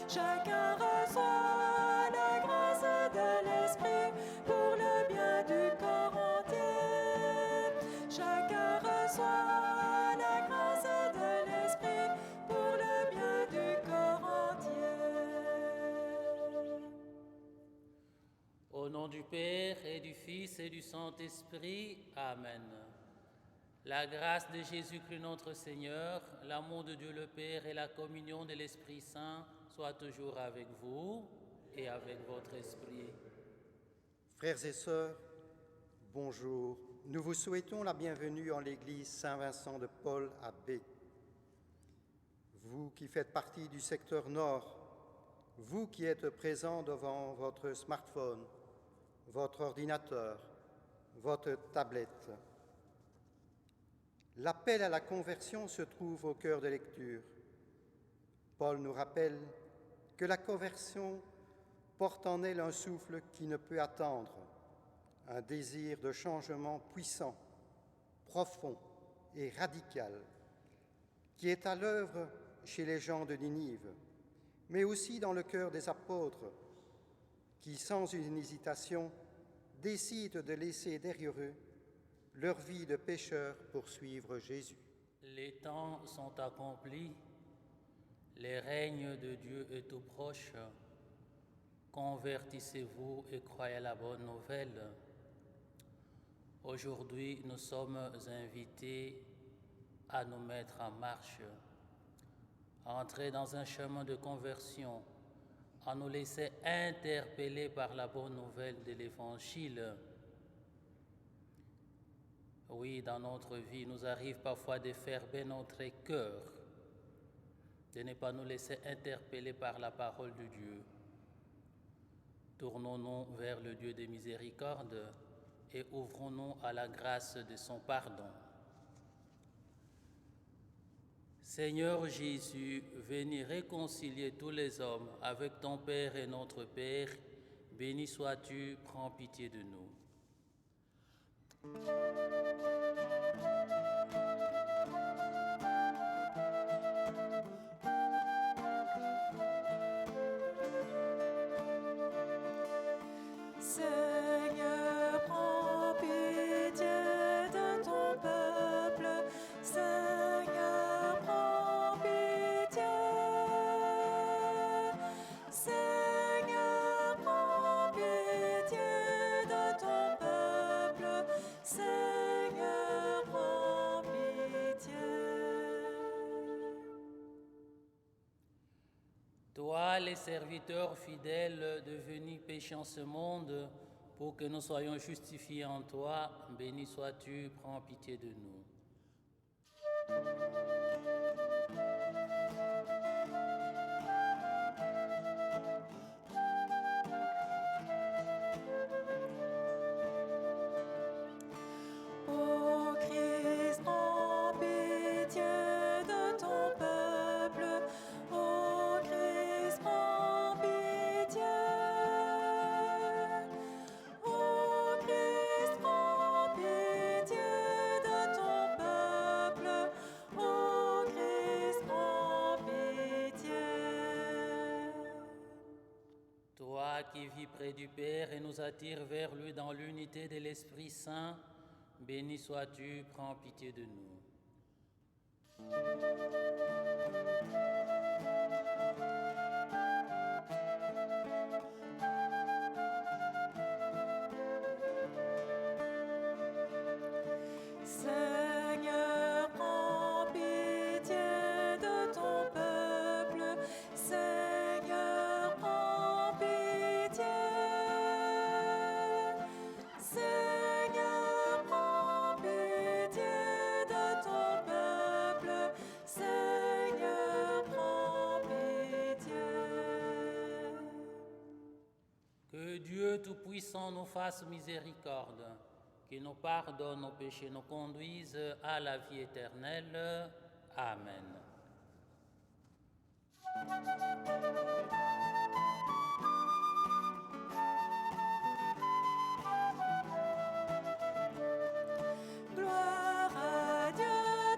Chacun reçoit la grâce de l'Esprit pour le bien du corps entier. Chacun reçoit la grâce de l'Esprit pour le bien du corps entier. Au nom du Père et du Fils et du Saint-Esprit, Amen. La grâce de Jésus-Christ notre Seigneur, l'amour de Dieu le Père et la communion de l'Esprit Saint soient toujours avec vous et avec votre esprit. Frères et sœurs, bonjour. Nous vous souhaitons la bienvenue en l'église Saint-Vincent de Paul à B. Vous qui faites partie du secteur nord, vous qui êtes présents devant votre smartphone, votre ordinateur, votre tablette. L'appel à la conversion se trouve au cœur de lecture. Paul nous rappelle que la conversion porte en elle un souffle qui ne peut attendre, un désir de changement puissant, profond et radical, qui est à l'œuvre chez les gens de Ninive, mais aussi dans le cœur des apôtres, qui, sans une hésitation, décident de laisser derrière eux leur vie de pécheurs pour suivre Jésus. Les temps sont accomplis, le règne de Dieu est tout proche. Convertissez-vous et croyez à la bonne nouvelle. Aujourd'hui, nous sommes invités à nous mettre en marche, à entrer dans un chemin de conversion, à nous laisser interpeller par la bonne nouvelle de l'Évangile. Oui, dans notre vie, il nous arrive parfois de fermer notre cœur, de ne pas nous laisser interpeller par la parole de Dieu. Tournons-nous vers le Dieu de miséricorde et ouvrons-nous à la grâce de son pardon. Seigneur Jésus, venez réconcilier tous les hommes avec ton Père et notre Père. Béni sois-tu, prends pitié de nous. Seigneur, prends pitié de ton peuple. Seigneur, prends pitié. Seigneur, prends pitié de ton peuple. Seigneur, prends pitié. Toi, les serviteurs fidèles devenus péchants en ce monde, pour que nous soyons justifiés en toi, béni sois-tu, prends pitié de nous. Ô Christ, prends pitié de ton peuple. Ô Christ, prends pitié. Ô Christ, prends pitié de ton peuple. Ô Christ, prends pitié. Toi qui vis près du Père et nous attires vers lui dans l'unité de l'Esprit Saint, béni sois-tu, prends pitié de nous. Seigneur, prends pitié de ton peuple. Seigneur, prends pitié. Seigneur, prends pitié de ton peuple. Seigneur, prends pitié. Que Dieu Tout-Puissant nous fasse miséricorde, qu'il nous pardonne nos péchés, nous conduise à la vie éternelle. Amen. Gloire à Dieu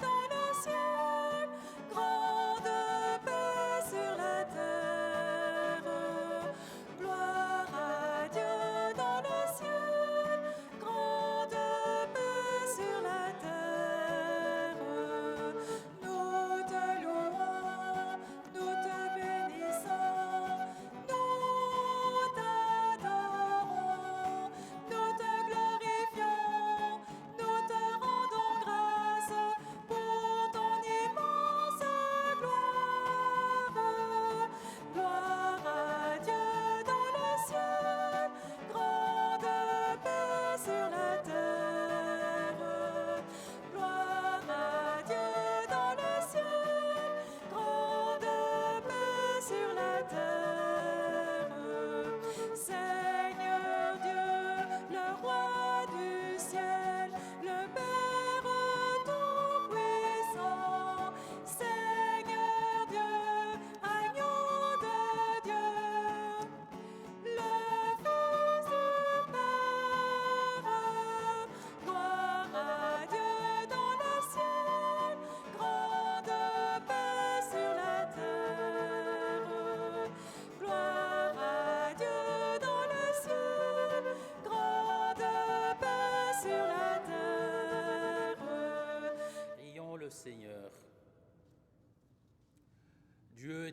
dans le ciel, grande paix sur la terre.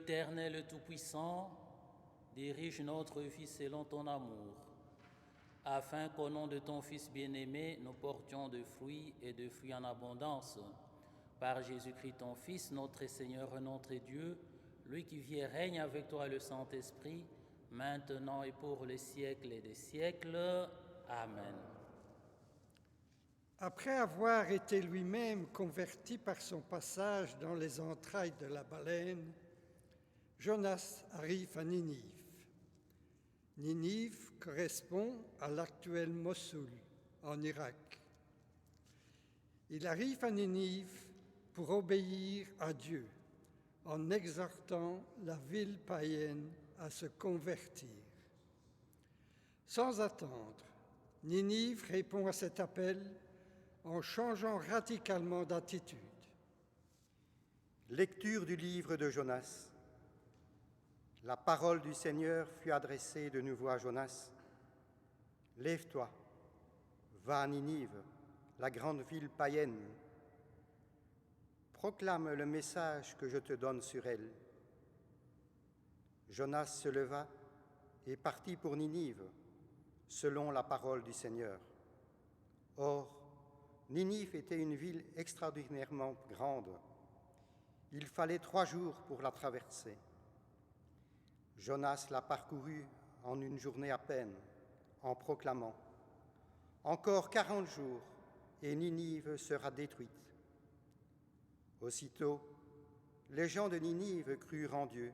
Éternel Tout-Puissant, dirige notre vie selon ton amour, afin qu'au nom de ton Fils bien-aimé, nous portions de fruits et de fruits en abondance. Par Jésus-Christ, ton Fils, notre Seigneur et notre Dieu, lui qui vit et règne avec toi le Saint-Esprit, maintenant et pour les siècles des siècles. Amen. Après avoir été lui-même converti par son passage dans les entrailles de la baleine, Jonas arrive à Ninive. Ninive correspond à l'actuel Mossoul, en Irak. Il arrive à Ninive pour obéir à Dieu, en exhortant la ville païenne à se convertir. Sans attendre, Ninive répond à cet appel en changeant radicalement d'attitude. Lecture du livre de Jonas. La parole du Seigneur fut adressée de nouveau à Jonas. Lève-toi, va à Ninive, la grande ville païenne. Proclame le message que je te donne sur elle. Jonas se leva et partit pour Ninive, selon la parole du Seigneur. Or, Ninive était une ville extraordinairement grande. Il fallait 3 jours pour la traverser. Jonas la parcourut en une journée à peine, en proclamant « Encore 40 jours, et Ninive sera détruite. » Aussitôt, les gens de Ninive crurent en Dieu.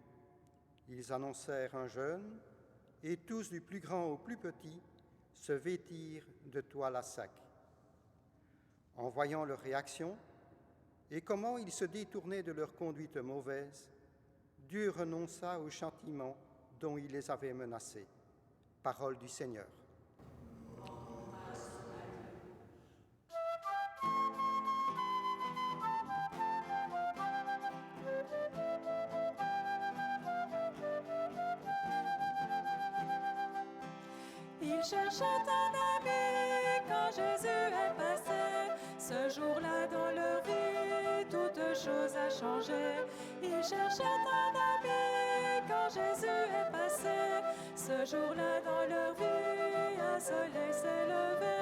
Ils annoncèrent un jeûne, et tous, du plus grand au plus petit, se vêtirent de toile à sac. En voyant leur réaction et comment ils se détournaient de leur conduite mauvaise, Dieu renonça au châtiment dont il les avait menacés. Parole du Seigneur. Il cherchait un ami quand Jésus est passé. Ce jour-là dans leur vie, toute chose a changé. Il cherchait un ami quand Jésus est passé. Ce jour-là dans leur vie, un soleil s'est levé.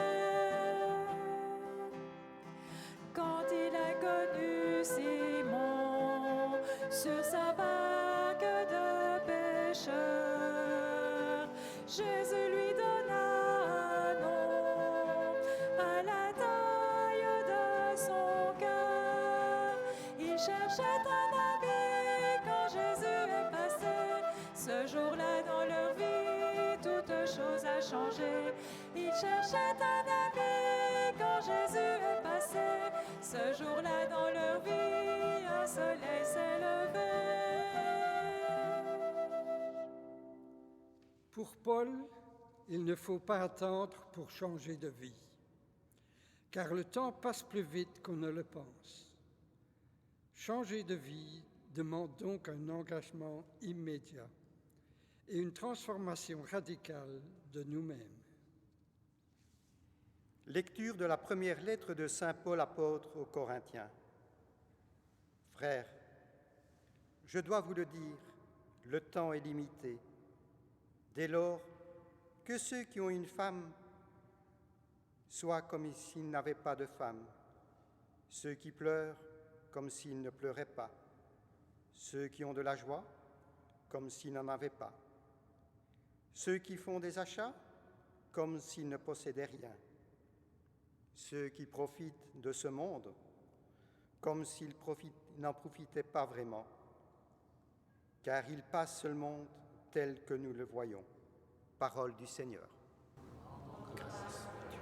Quand il a connu Simon sur sa barque de pêcheurs, Jésus lui donna un nom à la taille de son cœur. Il cherchait un ami quand Jésus est passé. Ce jour-là dans leur vie, toute chose a changé. Il cherchait un ami quand Jésus est passé. Ce jour-là dans leur vie, un soleil s'est levé. Pour Paul, il ne faut pas attendre pour changer de vie, car le temps passe plus vite qu'on ne le pense. Changer de vie demande donc un engagement immédiat et une transformation radicale de nous-mêmes. Lecture de la première lettre de saint Paul apôtre aux Corinthiens. Frères, je dois vous le dire, le temps est limité. Dès lors, que ceux qui ont une femme soient comme s'ils n'avaient pas de femme, ceux qui pleurent comme s'ils ne pleuraient pas, ceux qui ont de la joie comme s'ils n'en avaient pas, ceux qui font des achats comme s'ils ne possédaient rien, ceux qui profitent de ce monde comme s'ils n'en profitaient pas vraiment, car il passe ce monde tel que nous le voyons. Parole du Seigneur. Grâce à Dieu.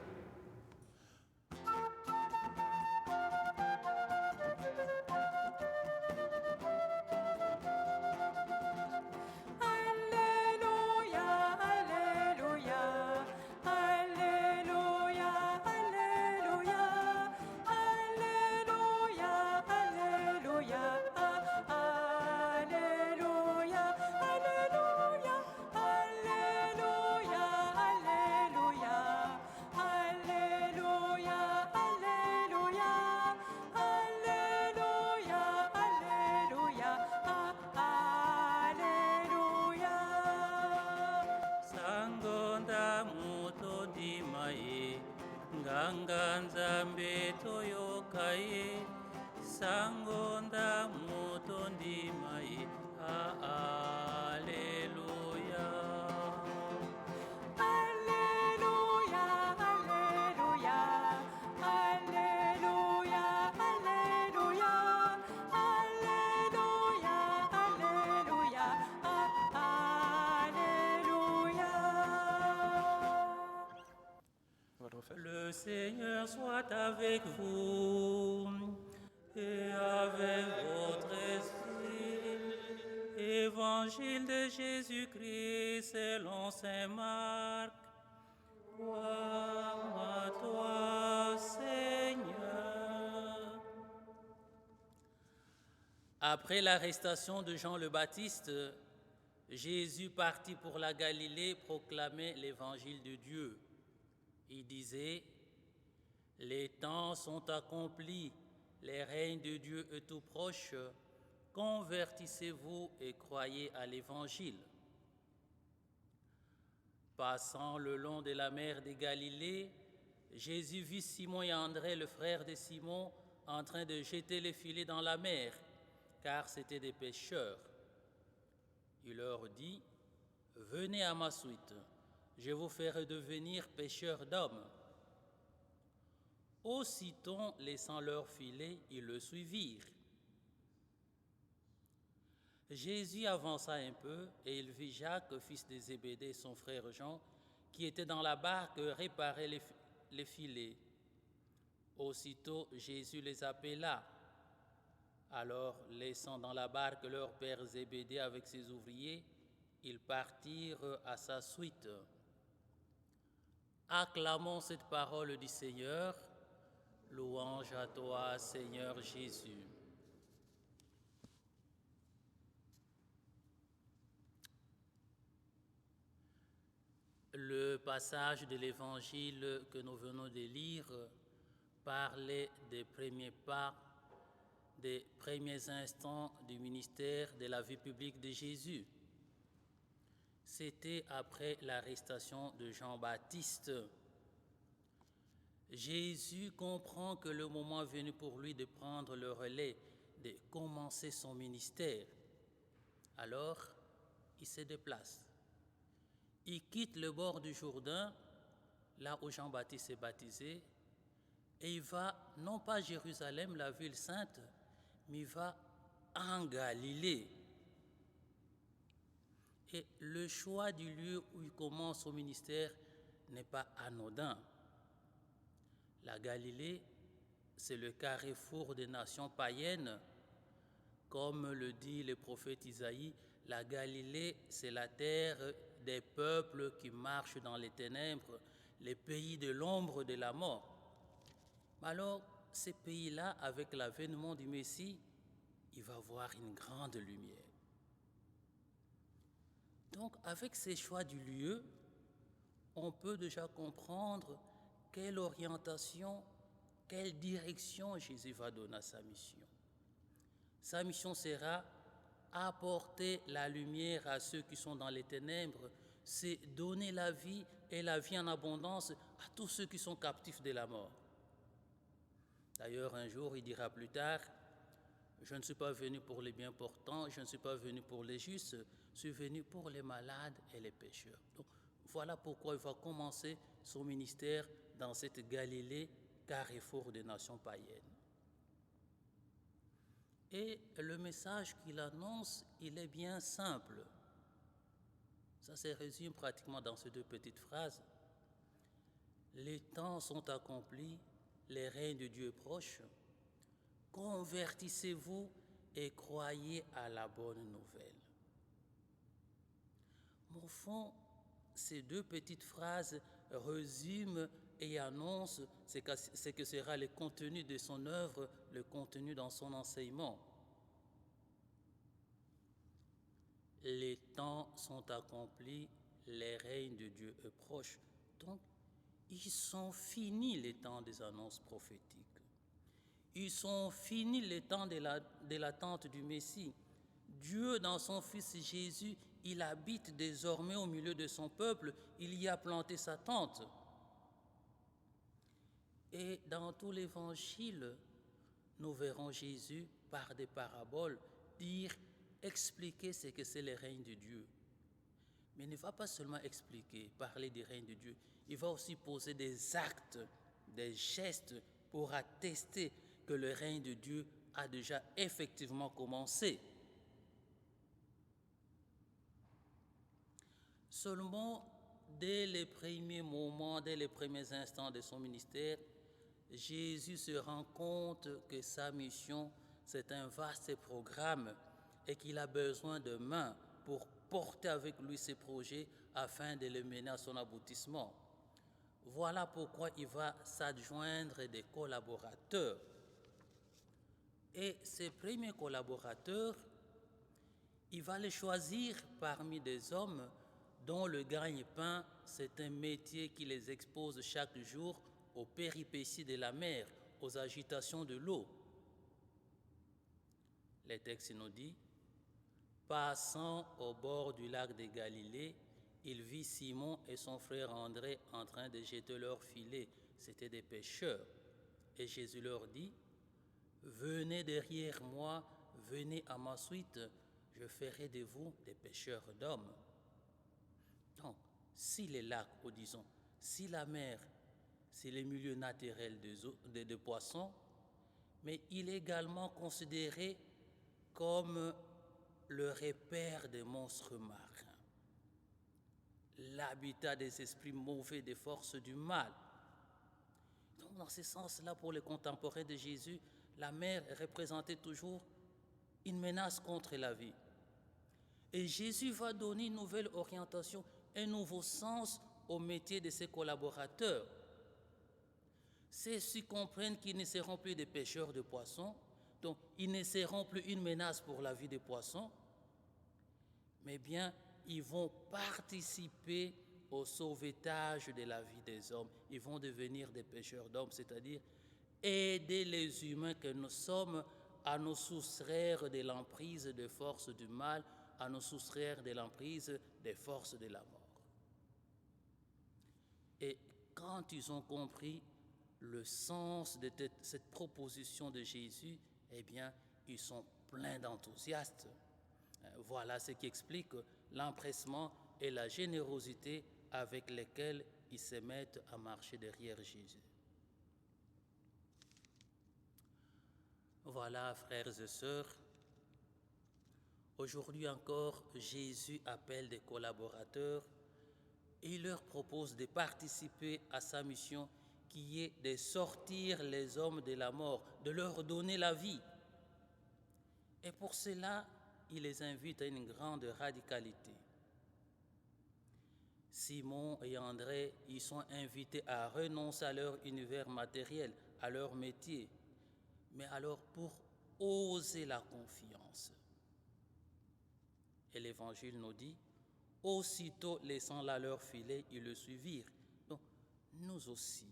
Alléluia, Alléluia, Alléluia, Alléluia, Alléluia, Alléluia, Alléluia, Alléluia, Alléluia, Nzanga nzambe toyokaye sangonda mutondi mai. Alléluia. Alléluia, Alléluia, Alléluia, Alléluia, Alléluia, Alléluia, Alléluia. Le Seigneur soit avec vous et avec votre esprit. Évangile de Jésus-Christ selon saint Marc. Gloire à toi, Seigneur. Après l'arrestation de Jean le Baptiste, Jésus partit pour la Galilée proclamer l'évangile de Dieu. Il disait, « Les temps sont accomplis, les règnes de Dieu est tout proche, convertissez-vous et croyez à l'évangile. » Passant le long de la mer de Galilée, Jésus vit Simon et André, le frère de Simon, en train de jeter les filets dans la mer, car c'étaient des pêcheurs. Il leur dit, « Venez à ma suite, je vous ferai devenir pêcheurs d'hommes. » Aussitôt, laissant leurs filets, ils le suivirent. Jésus avança un peu et il vit Jacques, fils de Zébédée, et son frère Jean, qui étaient dans la barque réparer les filets. Aussitôt, Jésus les appela. Alors, laissant dans la barque leur père Zébédée avec ses ouvriers, ils partirent à sa suite. Acclamons cette parole du Seigneur. Louange à toi, Seigneur Jésus. Le passage de l'Évangile que nous venons de lire parlait des premiers pas, des premiers instants du ministère de la vie publique de Jésus. C'était après l'arrestation de Jean-Baptiste. Jésus comprend que le moment est venu pour lui de prendre le relais, de commencer son ministère. Alors, il se déplace. Il quitte le bord du Jourdain, là où Jean-Baptiste est baptisé, et il va, non pas à Jérusalem, la ville sainte, mais il va en Galilée. Et le choix du lieu où il commence son ministère n'est pas anodin. La Galilée, c'est le carrefour des nations païennes. Comme le dit le prophète Isaïe, la Galilée, c'est la terre des peuples qui marchent dans les ténèbres, les pays de l'ombre de la mort. Alors, ces pays-là, avec l'avènement du Messie, il va voir une grande lumière. Donc, avec ces choix du lieu, on peut déjà comprendre quelle orientation, quelle direction Jésus va donner à sa mission. Sa mission sera apporter la lumière à ceux qui sont dans les ténèbres, c'est donner la vie et la vie en abondance à tous ceux qui sont captifs de la mort. D'ailleurs, un jour, il dira plus tard, « Je ne suis pas venu pour les bien portants, je ne suis pas venu pour les justes, je suis venu pour les malades et les pécheurs. » Donc, voilà pourquoi il va commencer son ministère dans cette Galilée, carrefour des nations païennes. Et le message qu'il annonce, il est bien simple. Ça se résume pratiquement dans ces deux petites phrases. Les temps sont accomplis, les règnes de Dieu proches. Convertissez-vous et croyez à la bonne nouvelle. Au fond, ces deux petites phrases résument et annoncent ce que sera le contenu de son œuvre, le contenu dans son enseignement. Les temps sont accomplis, les règnes de Dieu est proche. Donc, ils sont finis les temps des annonces prophétiques. Ils sont finis les temps de l'attente du Messie. Dieu, dans son Fils Jésus, il habite désormais au milieu de son peuple. Il y a planté sa tente. Et dans tout l'évangile, nous verrons Jésus, par des paraboles, expliquer ce que c'est le règne de Dieu. Mais il ne va pas seulement expliquer, parler du règne de Dieu, il va aussi poser des actes, des gestes pour attester que le règne de Dieu a déjà effectivement commencé. Seulement, dès les premiers moments, dès les premiers instants de son ministère, Jésus se rend compte que sa mission, c'est un vaste programme et qu'il a besoin de mains pour porter avec lui ses projets afin de les mener à son aboutissement. Voilà pourquoi il va s'adjoindre des collaborateurs. Et ces premiers collaborateurs, il va les choisir parmi des hommes dont le gagne-pain, c'est un métier qui les expose chaque jour aux péripéties de la mer, aux agitations de l'eau. Le texte nous dit, passant au bord du lac de Galilée, il vit Simon et son frère André en train de jeter leurs filets. C'étaient des pêcheurs. Et Jésus leur dit, venez derrière moi, venez à ma suite, je ferai de vous des pêcheurs d'hommes. Donc, si les lacs, ou disons, si la mer, c'est le milieu naturel de poissons, mais il est également considéré comme le repère des monstres marins, l'habitat des esprits mauvais, des forces du mal. Donc, dans ce sens-là, pour les contemporains de Jésus, la mer représentait toujours une menace contre la vie. Et Jésus va donner une nouvelle orientation, un nouveau sens au métier de ses collaborateurs. Ceux-ci comprennent qu'ils ne seront plus des pêcheurs de poissons, donc ils ne seront plus une menace pour la vie des poissons, mais bien ils vont participer au sauvetage de la vie des hommes. Ils vont devenir des pêcheurs d'hommes, c'est-à-dire aider les humains que nous sommes à nous soustraire de l'emprise des forces du mal, à nous soustraire de l'emprise des forces de la mort. Et quand ils ont compris le sens de cette proposition de Jésus, eh bien, ils sont pleins d'enthousiasme. Voilà ce qui explique l'empressement et la générosité avec lesquels ils se mettent à marcher derrière Jésus. Voilà, frères et sœurs, aujourd'hui encore, Jésus appelle des collaborateurs et il leur propose de participer à sa mission qui est de sortir les hommes de la mort, de leur donner la vie. Et pour cela, il les invite à une grande radicalité. Simon et André, ils sont invités à renoncer à leur univers matériel, à leur métier, mais alors pour oser la confiance. Et l'Évangile nous dit, aussitôt laissant là leur filet, ils le suivirent. Donc, nous aussi,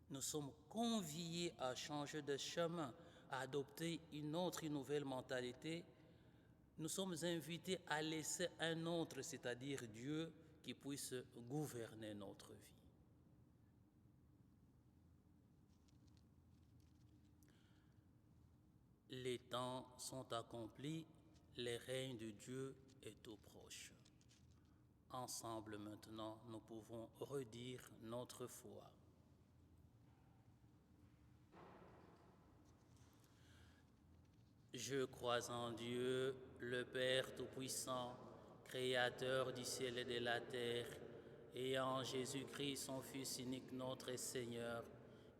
nous sommes conviés à changer de chemin, à adopter une nouvelle mentalité. Nous sommes invités à laisser un autre, c'est-à-dire Dieu, qui puisse gouverner notre vie. Les temps sont accomplis, le règne de Dieu est tout proche. Ensemble maintenant, nous pouvons redire notre foi. Je crois en Dieu, le Père Tout-Puissant, Créateur du ciel et de la terre, et en Jésus-Christ, son Fils unique, notre Seigneur,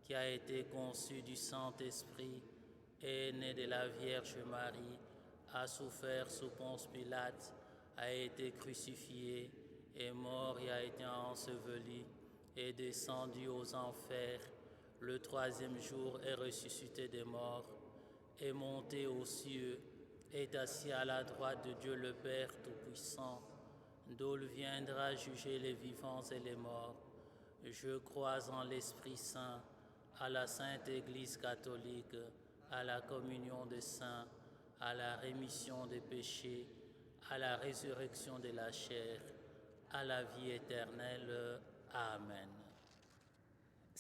qui a été conçu du Saint-Esprit, est né de la Vierge Marie, a souffert sous Ponce Pilate, a été crucifié, est mort et a été enseveli, est descendu aux enfers, le troisième jour est ressuscité des morts, est monté aux cieux, est assis à la droite de Dieu le Père Tout-Puissant, d'où il viendra juger les vivants et les morts. Je crois en l'Esprit Saint, à la Sainte Église catholique, à la communion des saints, à la rémission des péchés, à la résurrection de la chair, à la vie éternelle. Amen.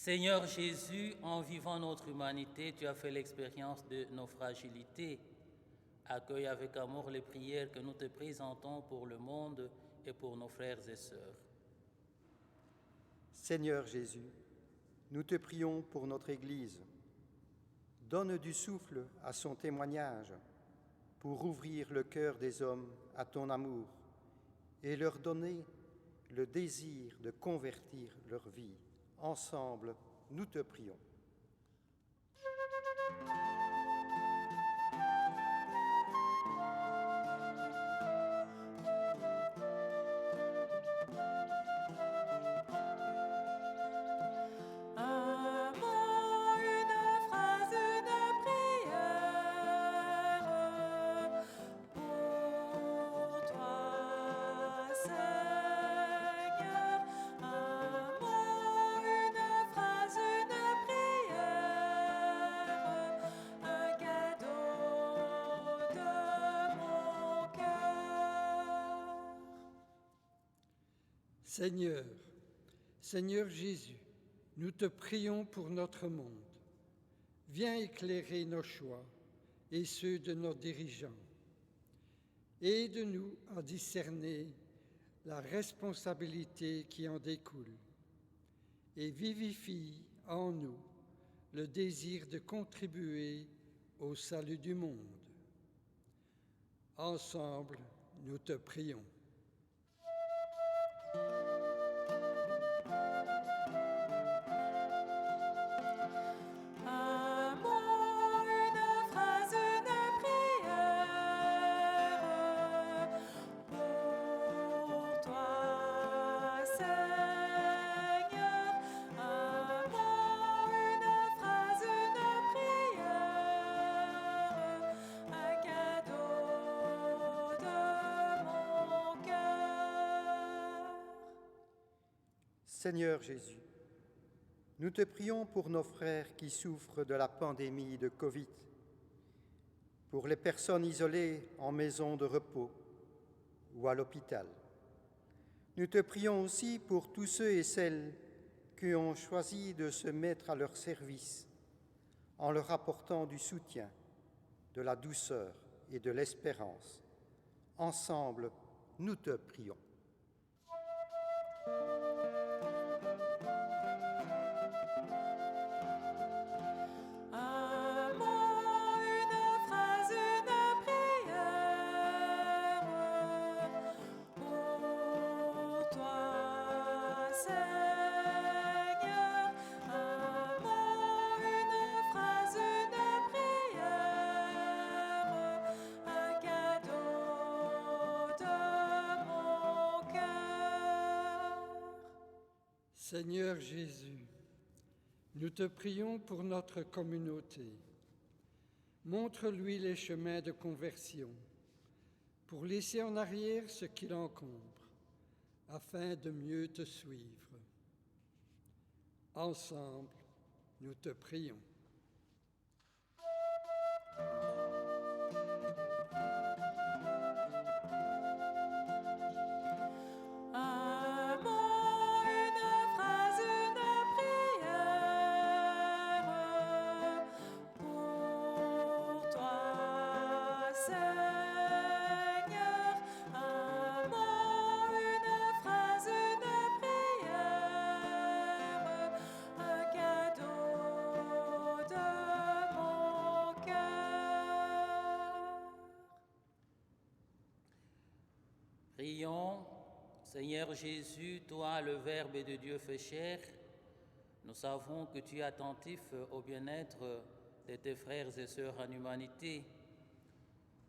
Seigneur Jésus, en vivant notre humanité, tu as fait l'expérience de nos fragilités. Accueille avec amour les prières que nous te présentons pour le monde et pour nos frères et sœurs. Seigneur Jésus, nous te prions pour notre Église. Donne du souffle à son témoignage pour ouvrir le cœur des hommes à ton amour et leur donner le désir de convertir leur vie. Ensemble, nous te prions. Un mot, une phrase, une prière pour toi, Seigneur. Un mot, une phrase, une prière, un cadeau de mon cœur. Seigneur Jésus, nous te prions pour notre monde. Viens éclairer nos choix et ceux de nos dirigeants. Aide-nous à discerner la responsabilité qui en découle et vivifie en nous le désir de contribuer au salut du monde. Ensemble, nous te prions. Un mot, une phrase, une prière pour toi, Seigneur. Un mot, une phrase, une prière, un cadeau de mon cœur. Seigneur Jésus, nous te prions pour nos frères qui souffrent de la pandémie de Covid, pour les personnes isolées en maison de repos ou à l'hôpital. Nous te prions aussi pour tous ceux et celles qui ont choisi de se mettre à leur service en leur apportant du soutien, de la douceur et de l'espérance. Ensemble, nous te prions. Un mot, une phrase, une prière pour toi, Seigneur. Un mot, une phrase, une prière, un cadeau de mon cœur. Seigneur Jésus, nous te prions pour notre communauté. Montre-lui les chemins de conversion pour laisser en arrière ce qui l'encombre, afin de mieux te suivre. Ensemble, nous te prions. Un mot, une phrase, une prière pour toi, Seigneur. Un mot, une phrase, une prière, un cadeau de mon cœur. Prions, Seigneur Jésus, toi, le Verbe de Dieu fait chair, nous savons que tu es attentif au bien-être de tes frères et sœurs en humanité.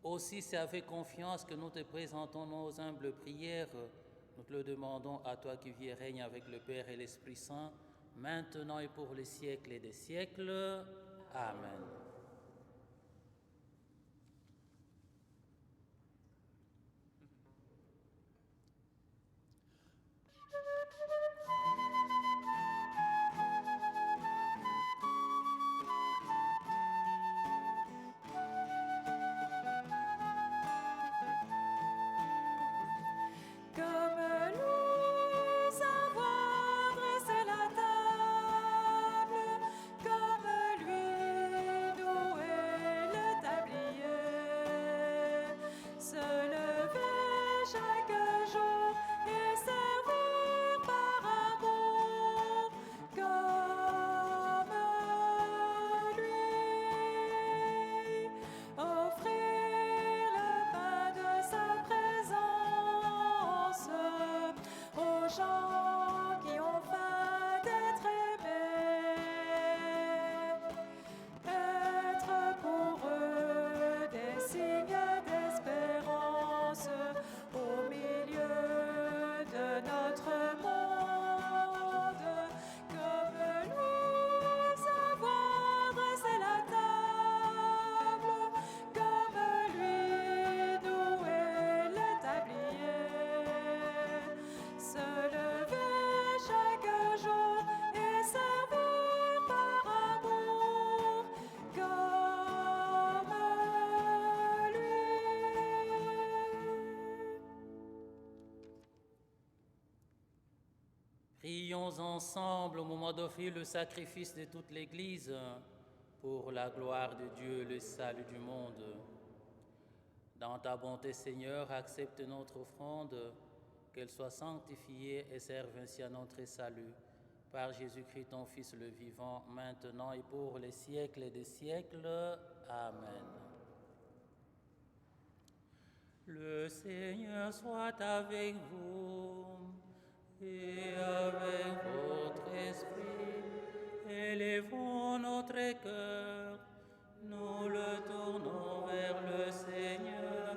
Aussi, c'est avec confiance que nous te présentons nos humbles prières. Nous te le demandons à toi qui vis et règnes avec le Père et l'Esprit Saint, maintenant et pour les siècles des siècles. Amen. Comme nous savoir dresser la table Prions ensemble au moment d'offrir le sacrifice de toute l'Église pour la gloire de Dieu, le salut du monde. Dans ta bonté, Seigneur, accepte notre offrande, qu'elle soit sanctifiée et serve ainsi à notre salut. Par Jésus-Christ, ton Fils le vivant, maintenant et pour les siècles des siècles. Amen. Le Seigneur soit avec vous et avec votre esprit. Élevons notre cœur, nous le tournons vers le Seigneur.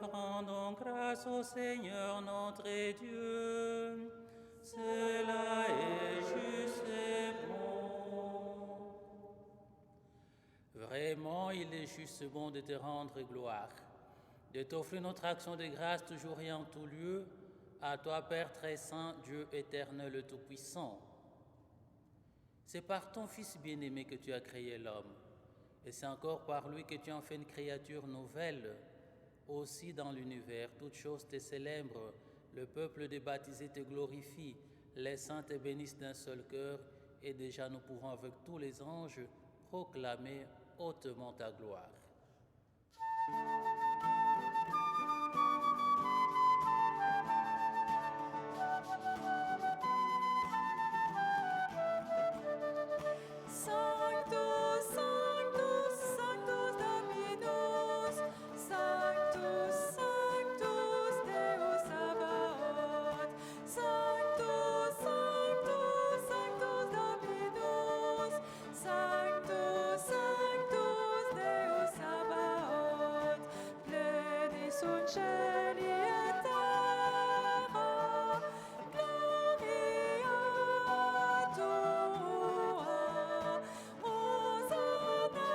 Rendons grâce au Seigneur notre Dieu. Cela est juste et bon. Vraiment, il est juste bon de te rendre gloire, de t'offrir notre action de grâce toujours et en tout lieu, à toi, Père très saint, Dieu éternel et tout-puissant. C'est par ton Fils bien-aimé que tu as créé l'homme, et c'est encore par lui que tu en fais une créature nouvelle. Aussi dans l'univers, toutes choses te célèbrent, le peuple des baptisés te glorifie, les saints te bénissent d'un seul cœur, et déjà nous pouvons avec tous les anges proclamer hautement ta gloire. Sanctus, Sanctus, Sanctus Dominus, Sanctus, Sanctus Deus Sabaoth, Sanctus, Sanctus, Sanctus Dominus, Sanctus, Sanctus Deus Sabaoth, pleni sunt caeli et terra, gloria tua. Hosanna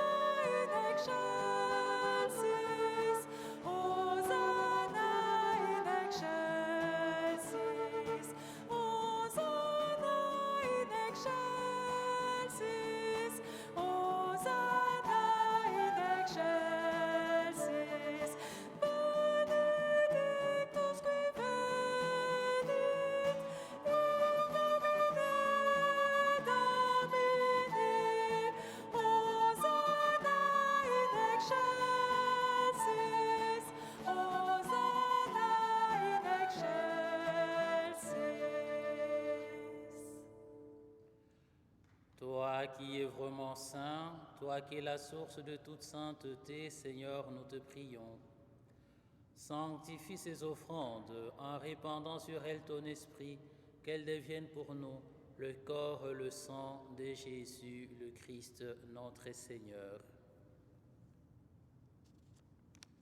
in excelsis, Hosanna in excelsis, Hosanna in excelsis, Hosanna in excelsis. Benedictus qui venit in nomine Domini, Hosanna in excelsis, Hosanna in excelsis. Toi qui es vraiment saint, toi qui es la source de toute sainteté, Seigneur, nous te prions. Sanctifie ces offrandes en répandant sur elles ton esprit, qu'elles deviennent pour nous le corps et le sang de Jésus, le Christ, notre Seigneur.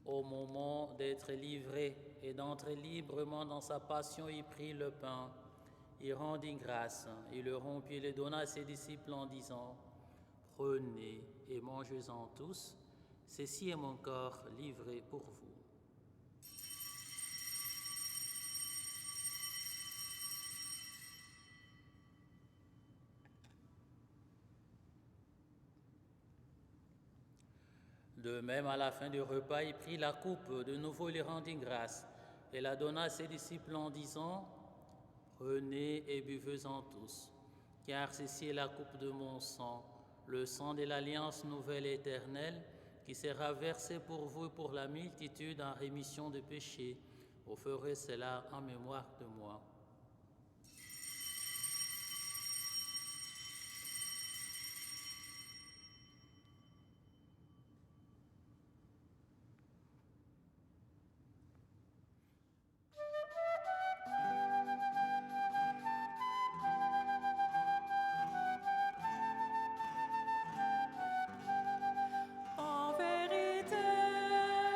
Au moment d'être livré et d'entrer librement dans sa passion, il prit le pain, il rendit grâce, il le rompit et le donna à ses disciples en disant : « Prenez et mangez-en tous, ceci est mon corps livré pour vous. » De même, à la fin du repas, il prit la coupe, de nouveau il rendit grâce, et la donna à ses disciples en disant : « Prenez et buvez-en tous, car ceci est la coupe de mon sang, le sang de l'alliance nouvelle et éternelle, qui sera versé pour vous et pour la multitude en rémission de péchés. Vous ferez cela en mémoire de moi. » En vérité,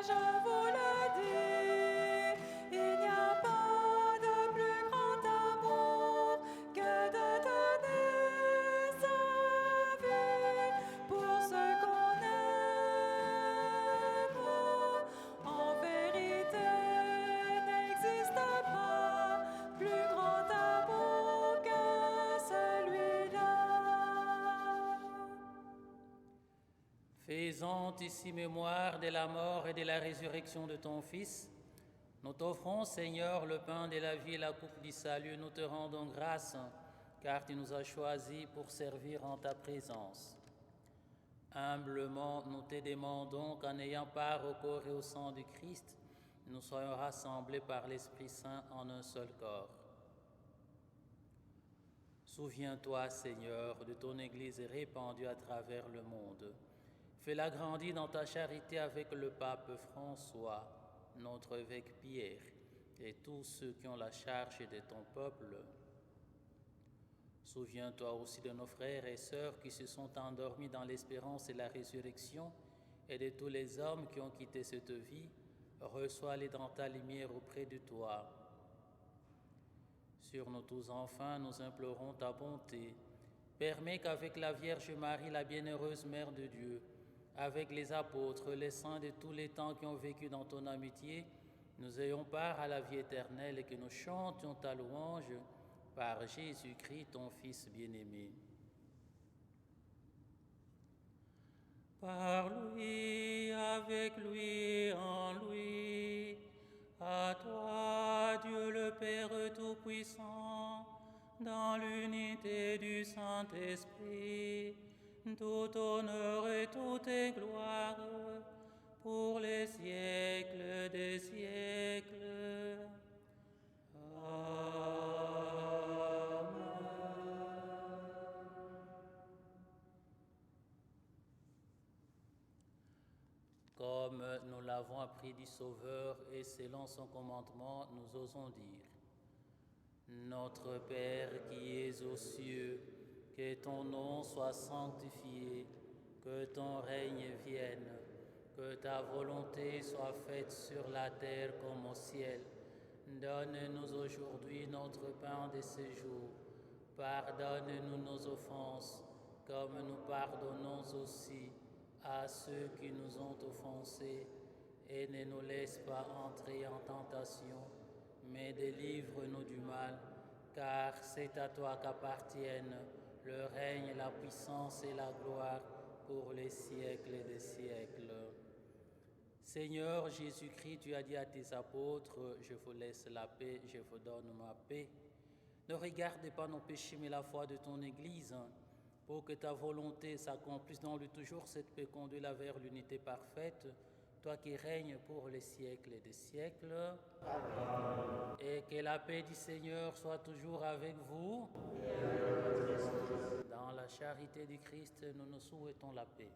je vous le dis, il n'y a pas de plus grand amour que de donner sa vie pour ce qu'on aime. En vérité, n'existe pas plus grand amour que celui-là. Faisant ici mémoire de la mort et de la résurrection de ton Fils, nous t'offrons, Seigneur, le pain de la vie et la coupe du salut. Nous te rendons grâce car tu nous as choisis pour servir en ta présence. Humblement, nous te demandons qu'en ayant part au corps et au sang du Christ, nous soyons rassemblés par l'Esprit Saint en un seul corps. Souviens-toi, Seigneur, de ton Église répandue à travers le monde. Fais-la grandir dans ta charité avec le pape François, notre évêque Pierre, et tous ceux qui ont la charge de ton peuple. Souviens-toi aussi de nos frères et sœurs qui se sont endormis dans l'espérance et la résurrection, et de tous les hommes qui ont quitté cette vie. Reçois-les dans ta lumière auprès de toi. Sur nous tous enfin, nous implorons ta bonté. Permets qu'avec la Vierge Marie, la bienheureuse Mère de Dieu, avec les apôtres, les saints de tous les temps qui ont vécu dans ton amitié, nous ayons part à la vie éternelle et que nous chantions ta louange par Jésus-Christ, ton Fils bien-aimé. Par lui, avec lui, en lui, à toi, Dieu le Père Tout-Puissant, dans l'unité du Saint-Esprit, tout honneur et toute gloire, pour les siècles des siècles. Amen. Comme nous l'avons appris du Sauveur et selon son commandement, nous osons dire: Notre Père qui es aux cieux, que ton nom soit sanctifié, que ton règne vienne, que ta volonté soit faite sur la terre comme au ciel. Donne-nous aujourd'hui notre pain de ce jour. Pardonne-nous nos offenses, comme nous pardonnons aussi à ceux qui nous ont offensés. Et ne nous laisse pas entrer en tentation, mais délivre-nous du mal, car c'est à toi qu'appartiennent le règne, la puissance et la gloire pour les siècles des siècles. Seigneur Jésus-Christ, tu as dit à tes apôtres: je vous laisse la paix, je vous donne ma paix. Ne regarde pas nos péchés, mais la foi de ton Église, pour que ta volonté s'accomplisse dans lui toujours. Cette paix conduit-la vers l'unité parfaite, toi qui règnes pour les siècles des siècles. Amen. Et que la paix du Seigneur soit toujours avec vous. Dans la charité du Christ, nous nous souhaitons la paix.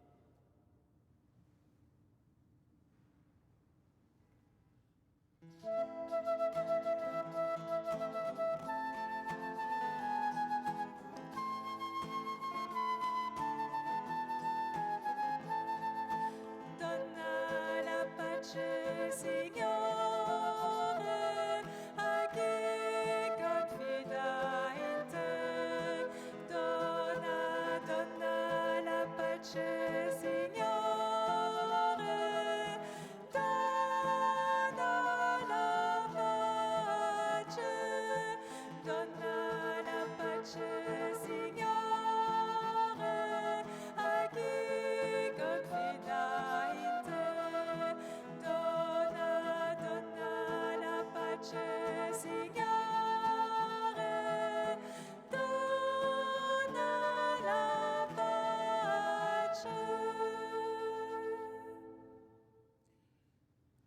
Donna la pace, Signore, a chi confida in te. Donna la pace, Signore, donna la pace, donna la pace, Signore, a chi confida in te. Donna la pace, Signore, donna la pace.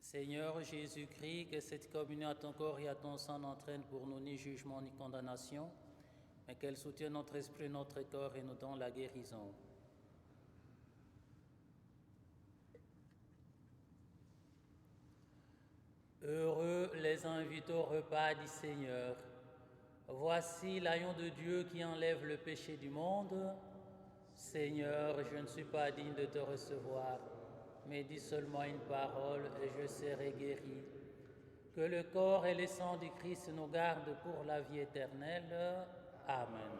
Seigneur Jésus-Christ, que cette communion à ton corps et à ton sang n'entraîne pour nous ni jugement ni condamnation, mais qu'elle soutienne notre esprit, notre corps et nous donne la guérison. Heureux les invités au repas du Seigneur. Voici l'agneau de Dieu qui enlève le péché du monde. Seigneur, je ne suis pas digne de te recevoir, mais dis seulement une parole et je serai guéri. Que le corps et le sang du Christ nous gardent pour la vie éternelle. Amen.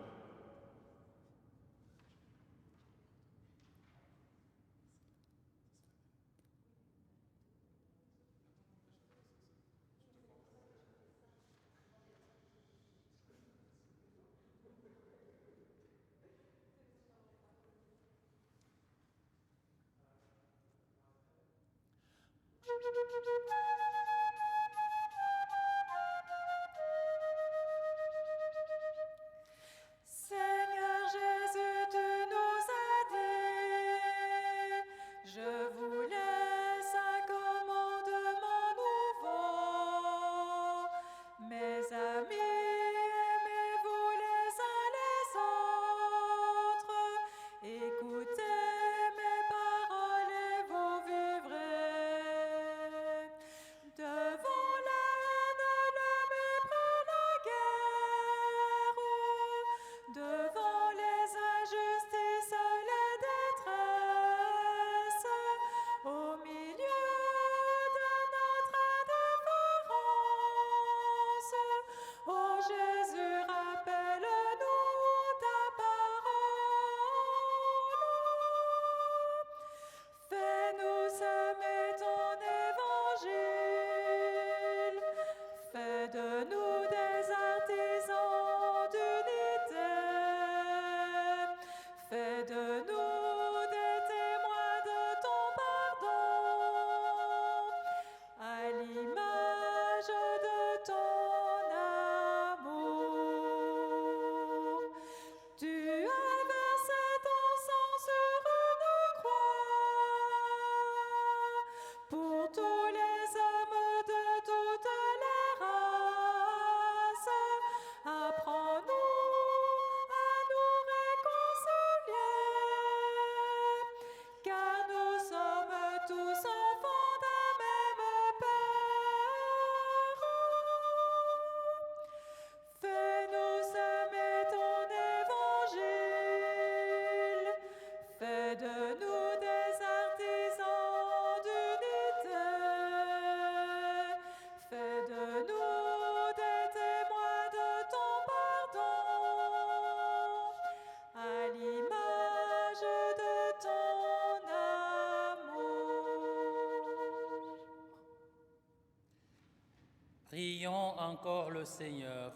Prions encore le Seigneur.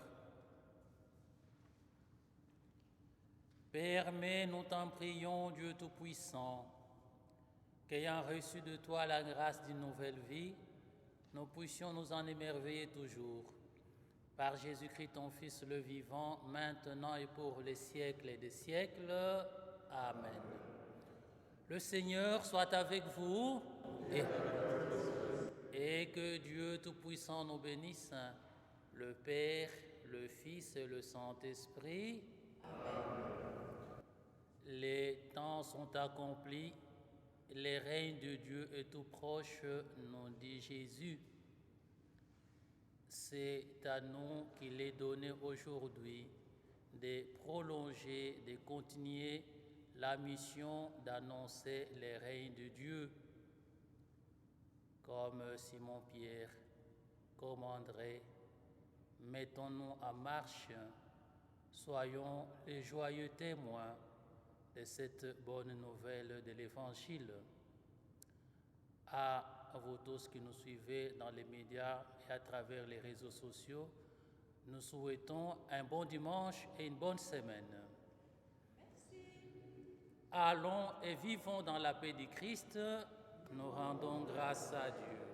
Permets, nous t'en prions, Dieu Tout-Puissant, qu'ayant reçu de toi la grâce d'une nouvelle vie, nous puissions nous en émerveiller toujours. Par Jésus-Christ, ton Fils, le vivant, maintenant et pour les siècles et des siècles. Amen. Le Seigneur soit avec vous et que Dieu Tout-Puissant nous bénisse, le Père, le Fils et le Saint-Esprit. Amen. Les temps sont accomplis, le règne de Dieu est tout proche, nous dit Jésus. C'est à nous qu'il est donné aujourd'hui de prolonger, de continuer la mission d'annoncer le règne de Dieu. Comme Simon-Pierre, comme André, mettons-nous en marche, soyons les joyeux témoins de cette bonne nouvelle de l'Évangile. À vous tous qui nous suivez dans les médias et à travers les réseaux sociaux, nous souhaitons un bon dimanche et une bonne semaine. Merci. Allons et vivons dans la paix du Christ, nous rendons grâce à Dieu.